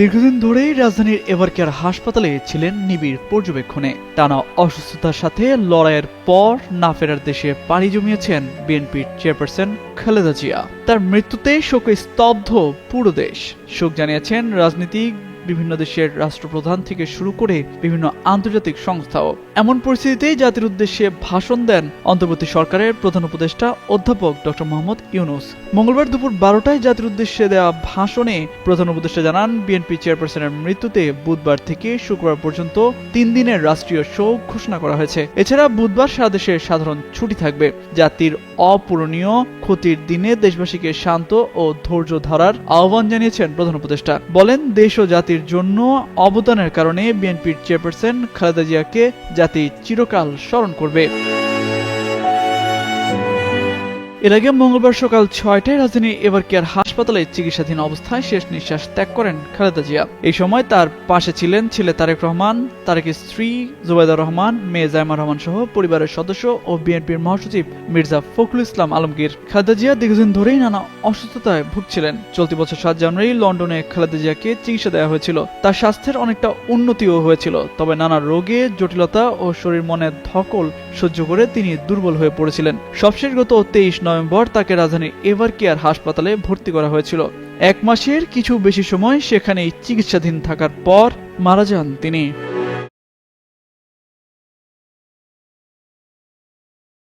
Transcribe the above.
দীর্ঘদিন ধরেই রাজধানীর এভারকেয়ার হাসপাতালে ছিলেন নিবিড় পর্যবেক্ষণে। টানা অসুস্থতার সাথে লড়াইয়ের পর না ফেরার দেশে পাড়ি জমিয়েছেন বিএনপির চেয়ারপারসন খালেদা জিয়া। তার মৃত্যুতে শোকে স্তব্ধ পুরো দেশ। শোক জানিয়েছেন রাজনীতিক, বিভিন্ন দেশের রাষ্ট্রপ্রধান থেকে শুরু করে বিভিন্ন আন্তর্জাতিক সংস্থাও। এমন পরিস্থিতিতে জাতির উদ্দেশ্যে ভাষণ দেন অন্তর্বর্তী সরকারের প্রধান উপদেষ্টা অধ্যাপক ডক্টর মোহাম্মদ ইউনূস। মঙ্গলবার দুপুর 12টায় জাতির উদ্দেশ্যে দেওয়া ভাষণে প্রধান উপদেষ্টা জানান, বিএনপি চেয়ারপারসনের মৃত্যুতে বুধবার থেকে শুক্রবার পর্যন্ত 3 দিনের রাষ্ট্রীয় শোক ঘোষণা করা হয়েছে। এছাড়া বুধবার সারা দেশে সাধারণ ছুটি থাকবে। জাতির অপূরণীয় ক্ষতির দিনে দেশবাসীকে শান্ত ও ধৈর্য ধরার আহ্বান জানিয়েছেন প্রধান উপদেষ্টা। বলেন, দেশ ও জাতির জন্য অবদানের কারণে বিএনপির চেয়ারপারসন খালেদা জিয়াকে জাতি চিরকাল স্মরণ করবে। এর আগে মঙ্গলবার সকাল 6টায় রাজধানীর এভারকেয়ার হাসপাতালে চিকিৎসাধীন অবস্থায় শেষ নিঃশ্বাস ত্যাগ করেন খালেদা জিয়া। এই সময় তার পাশে ছিলেন ছেলে তারেক রহমান, তারেকের স্ত্রী জুবাইদা রহমান, মেয়ে জাইমা রহমান সহ পরিবারের সদস্য ও বিএনপির মহাসচিব মির্জা ফখরুল ইসলাম আলমগীর। খালেদা জিয়া দীর্ঘদিন ধরেই নানা অসুস্থতায় ভুগছিলেন। চলতি বছর 7 জানুয়ারি লন্ডনে খালেদা জিয়াকে চিকিৎসা দেওয়া হয়েছিল। তার স্বাস্থ্যের অনেকটা উন্নতিও হয়েছিল, তবে নানা রোগে, জটিলতা ও শরীর মনের ধকল সহ্য করে তিনি দুর্বল হয়ে পড়েছিলেন। সবশেষ গত 23 নভেম্বর তাকে রাজধানীর এভারকেয়ার হাসপাতালে ভর্তি করা হয়েছিল। 1 মাসের কিছু বেশি সময় সেখানেই চিকিৎসাধীন থাকার পর মারা যান তিনি।